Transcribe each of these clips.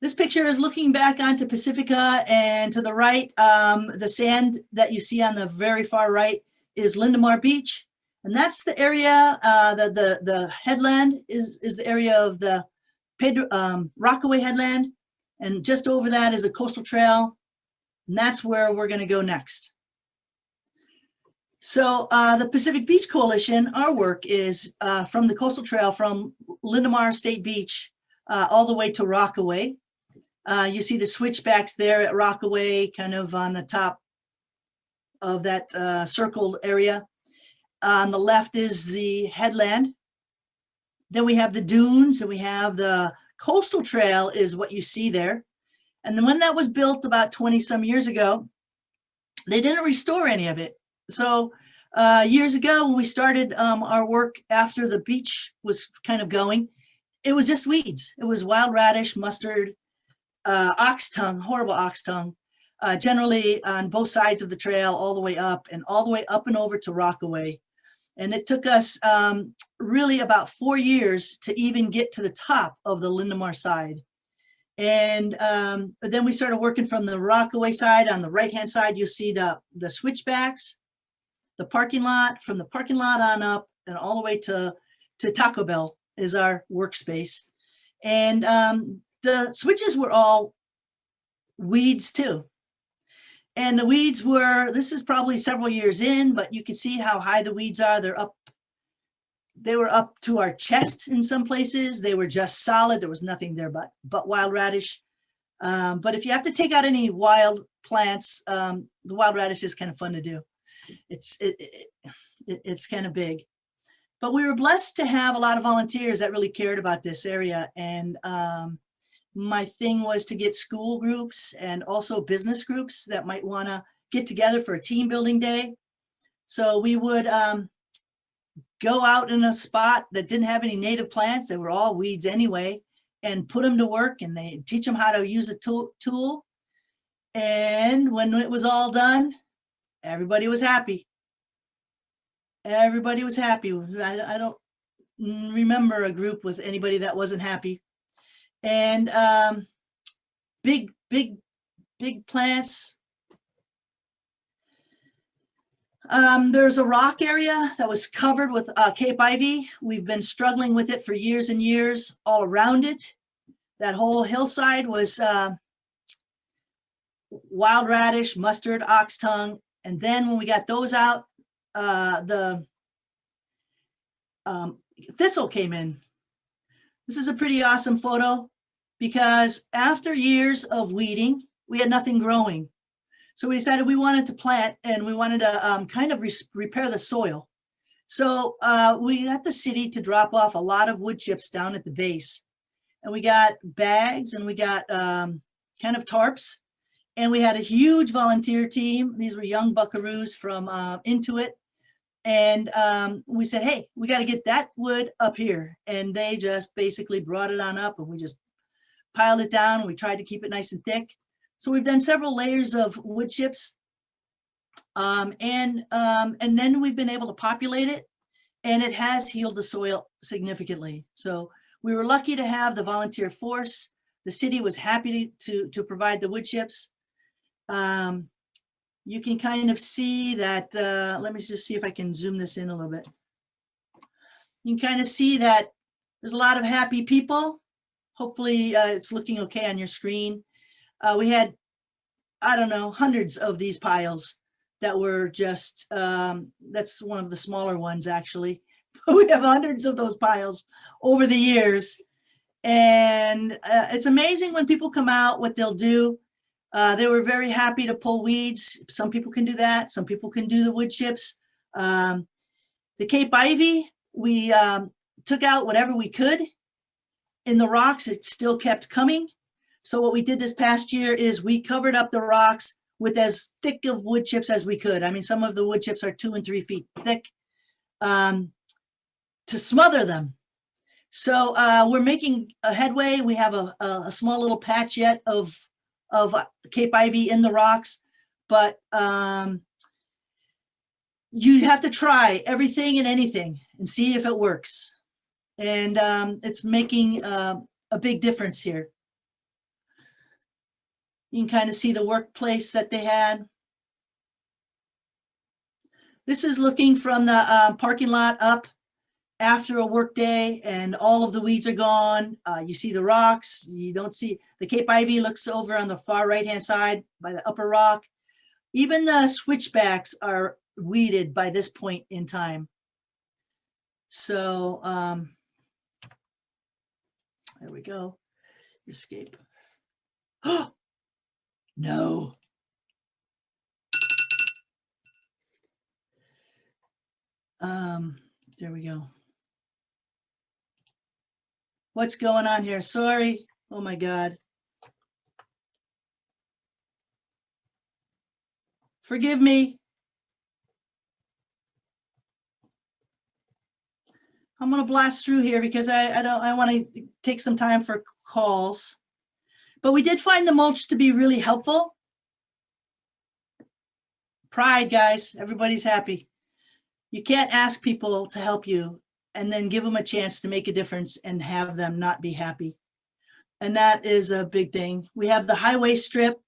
This picture is looking back onto Pacifica, and to the right, the sand that you see on the very far right is Lindemar Beach, and that's the area. The headland is the area of the Rockaway headland, and just over that is a coastal trail, and that's where we're going to go next. So the Pacific Beach Coalition, our work is from the coastal trail from Lindemar State Beach all the way to Rockaway. You see the switchbacks there at Rockaway, kind of on the top of that circled area. On the left is the headland. Then we have the dunes, and we have the coastal trail is what you see there. And then when that was built about 20 some years ago, they didn't restore any of it. So years ago, when we started our work after the beach was kind of going, it was just weeds. It was wild radish, mustard, ox tongue, horrible ox tongue, generally on both sides of the trail, all the way up and over to Rockaway. And it took us really about 4 years to even get to the top of the Lindemar side. And then we started working from the Rockaway side. On the right-hand side, you'll see the switchbacks, the parking lot, from the parking lot on up and all the way to Taco Bell is our workspace. And the switches were all weeds too. And the weeds were, this is probably several years in, but you can see how high the weeds are. They were up to our chest in some places. They were just solid. There was nothing there but wild radish. But if you have to take out any wild plants, the wild radish is kind of fun to do. It's kind of big. But we were blessed to have a lot of volunteers that really cared about this area. And my thing was to get school groups and also business groups that might want to get together for a team building day. So we would go out in a spot that didn't have any native plants. They were all weeds anyway, and put them to work, and they teach them how to use a tool. And when it was all done, everybody was happy. Everybody was happy. I don't remember a group with anybody that wasn't happy. And big plants. There's a rock area that was covered with Cape ivy. We've been struggling with it for years and years. All around it, that whole hillside was wild radish, mustard, ox tongue. And then when we got those out, the thistle came in. This is a pretty awesome photo because after years of weeding, we had nothing growing. So we decided we wanted to plant, and we wanted to kind of repair the soil. So we got the city to drop off a lot of wood chips down at the base. And we got bags, and we got kind of tarps. And we had a huge volunteer team. These were young buckaroos from Intuit. And we said, hey, we got to get that wood up here. And they just basically brought it on up, and we just piled it down. We tried to keep it nice and thick. So we've done several layers of wood chips. And then we've been able to populate it, and it has healed the soil significantly. So we were lucky to have the volunteer force. The city was happy to provide the wood chips. You can kind of see that, let me just see if I can zoom this in a little bit. You can kind of see that there's a lot of happy people. Hopefully it's looking okay on your screen. We had, I don't know, hundreds of these piles that were just, that's one of the smaller ones actually. We have hundreds of those piles over the years. And it's amazing when people come out, what they'll do. They were very happy to pull weeds. Some people can do that. Some people can do the wood chips. The Cape ivy, we took out whatever we could. In the rocks, it still kept coming. So what we did this past year is we covered up the rocks with as thick of wood chips as we could. I mean, some of the wood chips are 2 and 3 feet thick, to smother them. So we're making a headway. We have a small little patch yet of Cape ivy in the rocks, but you have to try everything and anything and see if it works. And it's making a big difference here. You can kind of see the workplace that they had. This is looking from the parking lot up after a work day, and all of the weeds are gone. You see the rocks. You don't see the Cape Ivy. Looks over on the far right-hand side by the upper rock. Even the switchbacks are weeded by this point in time. So there we go. Escape. Oh no. There we go. What's going on here? Sorry. Oh my God. Forgive me. I'm going to blast through here because I want to take some time for calls. But we did find the mulch to be really helpful. Pride, guys. Everybody's happy. You can't ask people to help you and then give them a chance to make a difference and have them not be happy. And that is a big thing. We have the highway strip.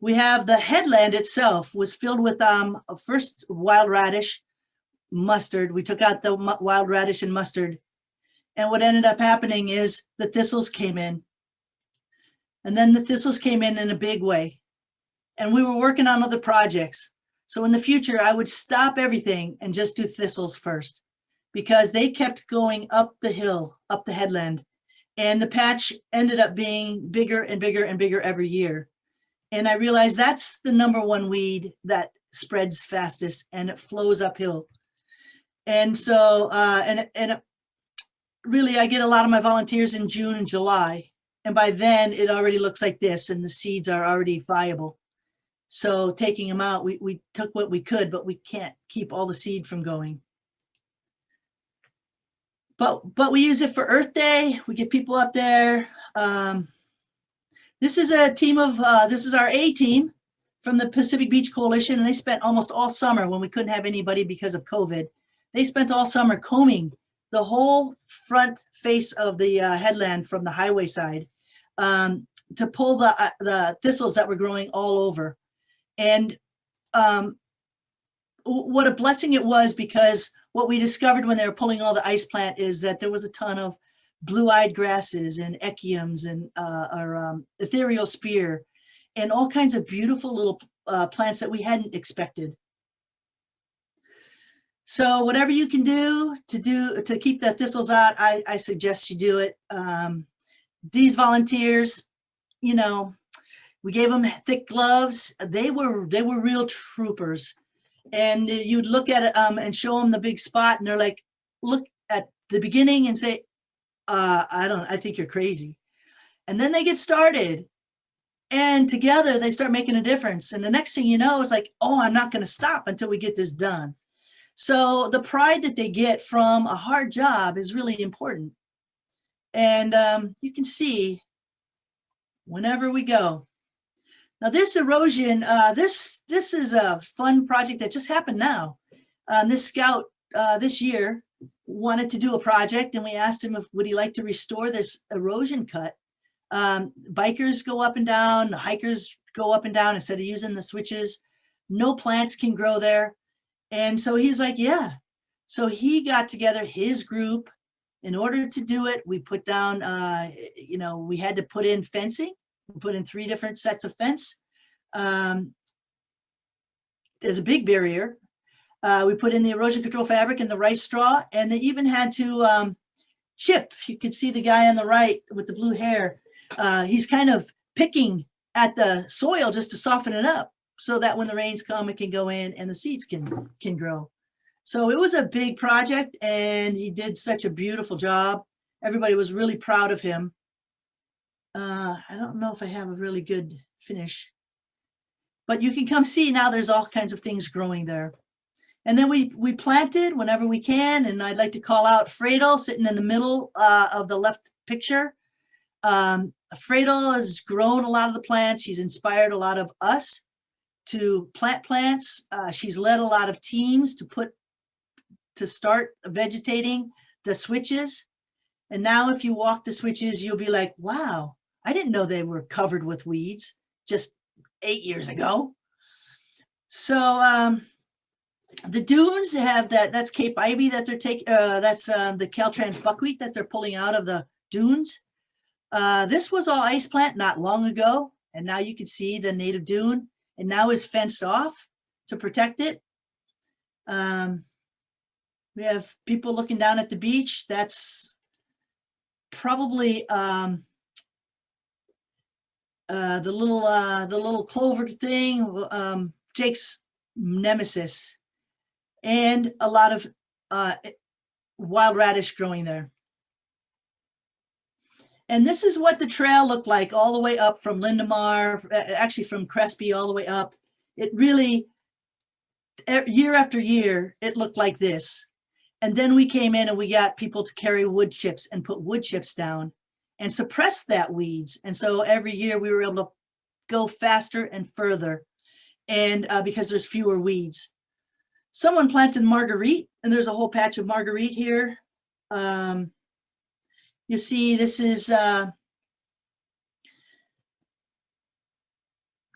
We have the headland itself was filled with first wild radish, mustard. We took out the wild radish and mustard. And what ended up happening is the thistles came in. And then the thistles came in a big way. And we were working on other projects. So in the future, I would stop everything and just do thistles first, because they kept going up the hill, up the headland. And the patch ended up being bigger and bigger and bigger every year. And I realized that's the number one weed that spreads fastest, and it flows uphill. And so, really, I get a lot of my volunteers in June and July. And by then it already looks like this, and the seeds are already viable. So taking them out, we took what we could, but we can't keep all the seed from going. But we use it for Earth Day. We get people up there. This is a team of, this is our A team from the Pacific Beach Coalition, and they spent almost all summer, when we couldn't have anybody because of COVID, they spent all summer combing the whole front face of the headland from the highway side to pull the thistles that were growing all over. And what a blessing it was, because what we discovered when they were pulling all the ice plant is that there was a ton of blue-eyed grasses and echiums and ethereal spear and all kinds of beautiful little plants that we hadn't expected. So whatever you can do to keep the thistles out, I suggest you do it. These volunteers, you know, we gave them thick gloves. They were real troopers. And you'd look at it and show them the big spot, and they're like, look at the beginning and say, I think you're crazy. And then they get started, and together they start making a difference. And the next thing you know is like, oh, I'm not going to stop until we get this done. So the pride that they get from a hard job is really important. And you can see whenever we go. Now this erosion, this is a fun project that just happened now. This scout this year wanted to do a project, and we asked him if would he like to restore this erosion cut. Bikers go up and down, the hikers go up and down instead of using the switches. No plants can grow there. And so he's like, yeah. So he got together his group. In order to do it, we put down, we had to put in fencing. We put in 3 different sets of fence. There's a big barrier. We put in the erosion control fabric and the rice straw, and they even had to chip. You could see the guy on the right with the blue hair. He's kind of picking at the soil just to soften it up so that when the rains come, it can go in and the seeds can grow. So it was a big project, and he did such a beautiful job. Everybody was really proud of him. I don't know if I have a really good finish, but you can come see now there's all kinds of things growing there. And then we planted whenever we can, and I'd like to call out Fredel sitting in the middle of the left picture. Fredel has grown a lot of the plants. She's inspired a lot of us to plant plants. She's led a lot of teams to start vegetating the switches. And now if you walk the switches, you'll be like, wow, I didn't know they were covered with weeds just 8 years ago. So the dunes have that's Cape Ivy that they're taking, that's the Caltrans buckwheat that they're pulling out of the dunes. This was all ice plant not long ago, and now you can see the native dune, and now is fenced off to protect it. We have people looking down at the beach. That's probably the little clover thing, Jake's nemesis, and a lot of wild radish growing there. And this is what the trail looked like all the way up from Lindemar, actually from Crespi all the way up. It really, year after year, it looked like this. And then we came in and we got people to carry wood chips and put wood chips down and suppress that weeds. And so every year we were able to go faster and further, and because there's fewer weeds. Someone planted marguerite, and there's a whole patch of marguerite here. You see, this is a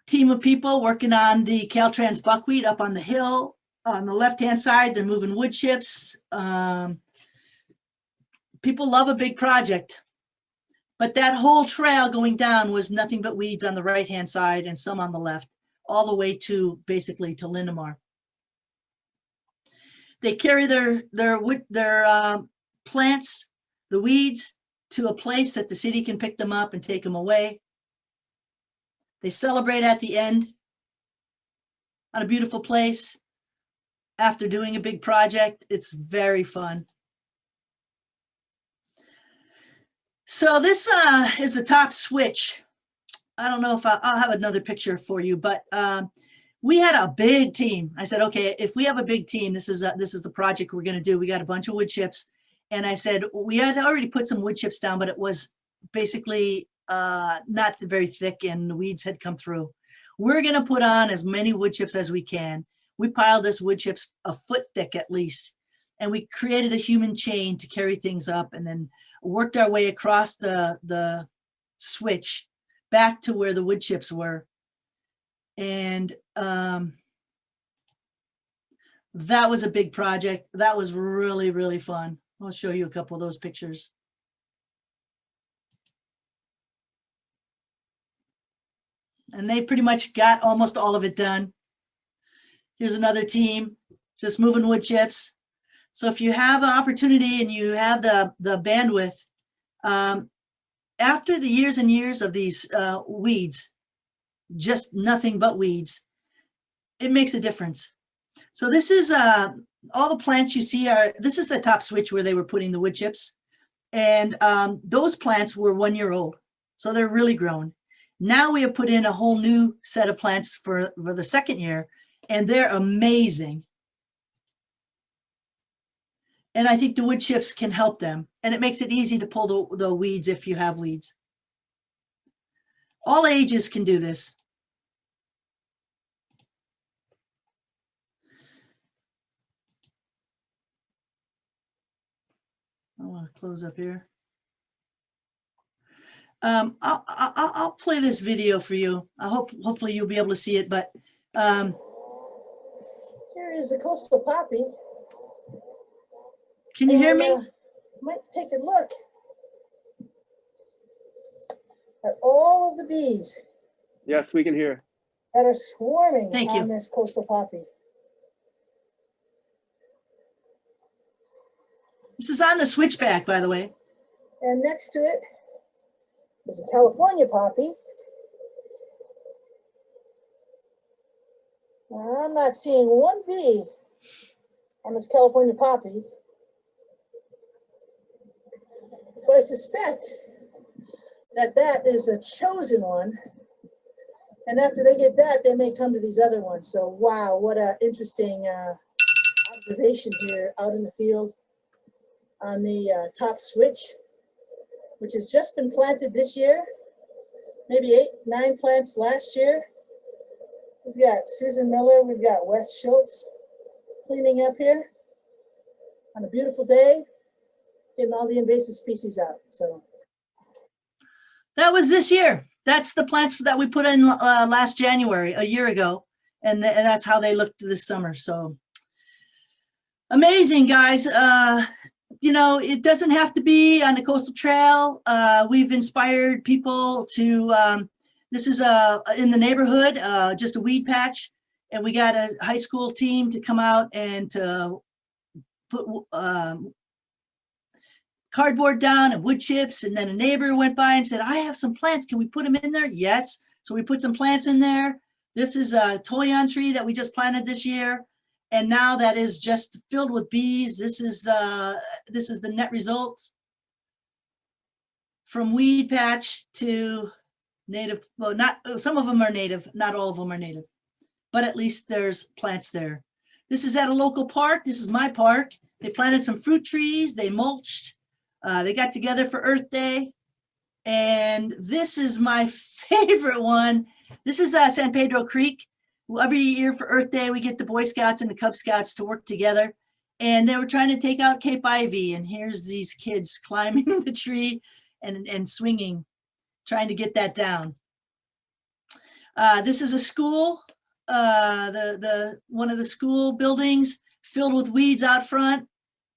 team of people working on the Caltrans buckwheat up on the hill. On the left-hand side, they're moving wood chips. People love a big project, but that whole trail going down was nothing but weeds on the right-hand side and some on the left, all the way to basically to Lindemar. They carry their plants, the weeds, to a place that the city can pick them up and take them away. They celebrate at the end on a beautiful place after doing a big project. It's very fun. So this is the top switch. I don't know if I'll have another picture for you, but we had a big team. I said, okay, if we have a big team, this is the project we're going to do. We got a bunch of wood chips. And I said, we had already put some wood chips down, but it was basically not very thick and the weeds had come through. We're going to put on as many wood chips as we can. We piled this wood chips a foot thick at least, and we created a human chain to carry things up, and then worked our way across the switch back to where the wood chips were. And that was a big project. That was really, really fun. I'll show you a couple of those pictures. And they pretty much got almost all of it done. Here's another team just moving wood chips. So if you have an opportunity and you have the bandwidth, after the years and years of these weeds, just nothing but weeds, it makes a difference. So this is all the plants you see this is the top switch where they were putting the wood chips. And those plants were 1 year old. So they're really grown. Now we have put in a whole new set of plants for the second year, and they're amazing. And I think the wood chips can help them. And it makes it easy to pull the weeds if you have weeds. All ages can do this. I want to close up here. I'll play this video for you. Hopefully you'll be able to see it. But here is the coastal poppy. Can you hear me? Might take a look at all of the bees. Yes, we can hear. That are swarming Thank you. on this coastal poppy. This is on the switchback, by the way. And next to it is a California poppy. Now, I'm not seeing one bee on this California poppy. So I suspect that that is a chosen one. And after they get that, they may come to these other ones. So wow, what an interesting observation here out in the field on the top switch, which has just been planted this year, maybe 8, 9 plants last year. We've got Susan Miller, we've got Wes Schultz cleaning up here on a beautiful day, getting all the invasive species out. So That was this year. That's the plants that we put in last January, a year ago. And that's how they looked this summer. So amazing, guys. It doesn't have to be on the coastal trail. We've inspired people to, this is in the neighborhood, just a weed patch. And we got a high school team to come out and to put cardboard down and wood chips. And then a neighbor went by and said, I have some plants. Can we put them in there? Yes. So we put some plants in there. This is a toyon tree that we just planted this year. And now that is just filled with bees. This is the net results from weed patch to native. Well, not some of them are native, not all of them are native, but at least there's plants there. This is at a local park. This is my park. They planted some fruit trees. They mulched. They got together for Earth Day. And this is my favorite one. This is San Pedro Creek. Every year for Earth Day, we get the Boy Scouts and the Cub Scouts to work together. And they were trying to take out Cape Ivy. And here's these kids climbing the tree and swinging, trying to get that down. This is a school, one of the school buildings filled with weeds out front.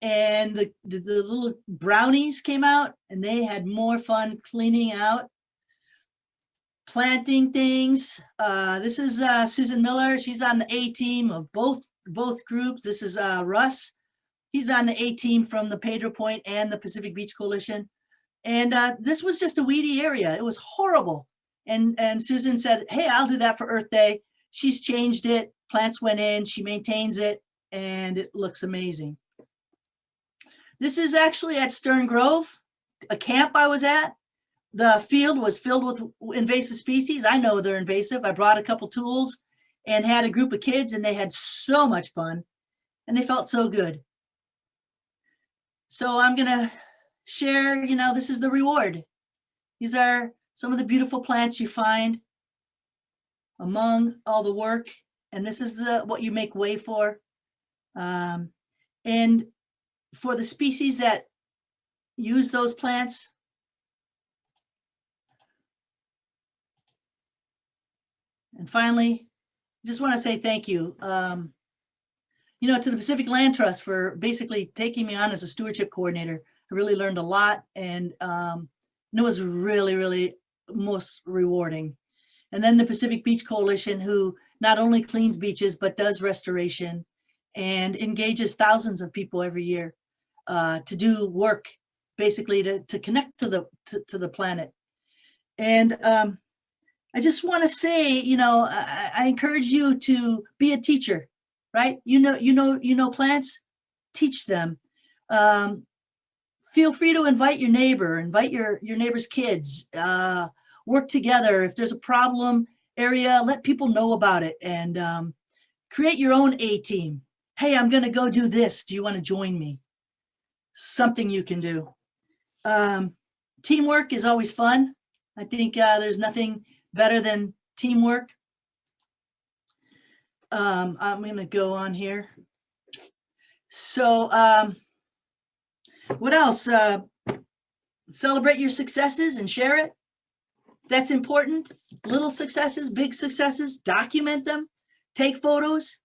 And the little brownies came out and they had more fun cleaning out, planting things. This is Susan Miller. She's on the A team of both groups. This is Russ. He's on the A team from the Pedro Point and the Pacific Beach Coalition. And this was just a weedy area. It was horrible. And Susan said, hey, I'll do that for Earth Day. She's changed it. Plants went in. She maintains it. And it looks amazing. This is actually at Stern Grove, a camp I was at. The field was filled with invasive species. I know they're invasive. I brought a couple tools and had a group of kids and they had so much fun and they felt so good. So I'm gonna share, this is the reward. These are some of the beautiful plants you find among all the work. And this is what you make way for. And for the species that use those plants, and finally, just want to say thank you, to the Pacific Land Trust for basically taking me on as a stewardship coordinator. I really learned a lot, and it was really, really most rewarding. And then the Pacific Beach Coalition, who not only cleans beaches, but does restoration and engages thousands of people every year to do work, basically to connect to the planet. And I just want to say, I encourage you to be a teacher, right? You know plants, teach them. Feel free to invite your neighbor, invite your neighbor's kids, work together. If there's a problem area, let people know about it and create your own A team. Hey, I'm going to go do this. Do you want to join me? Something you can do. Teamwork is always fun. I think there's nothing better than teamwork. I'm going to go on here. So what else? Celebrate your successes and share it. That's important. Little successes, big successes, document them, take photos,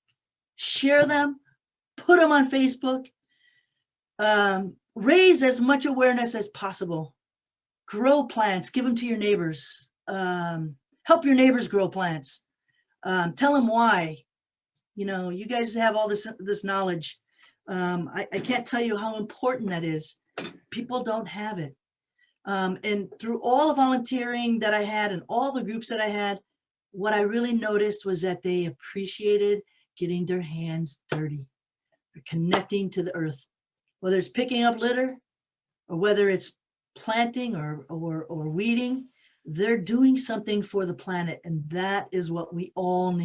share them, put them on Facebook. Raise as much awareness as possible. Grow plants, give them to your neighbors. Help your neighbors grow plants. Tell them why. You guys have all this knowledge. I can't tell you how important that is. People don't have it. And through all the volunteering that I had and all the groups that I had, what I really noticed was that they appreciated getting their hands dirty. They're connecting to the earth, whether it's picking up litter or whether it's planting or weeding. They're doing something for the planet, and that is what we all need.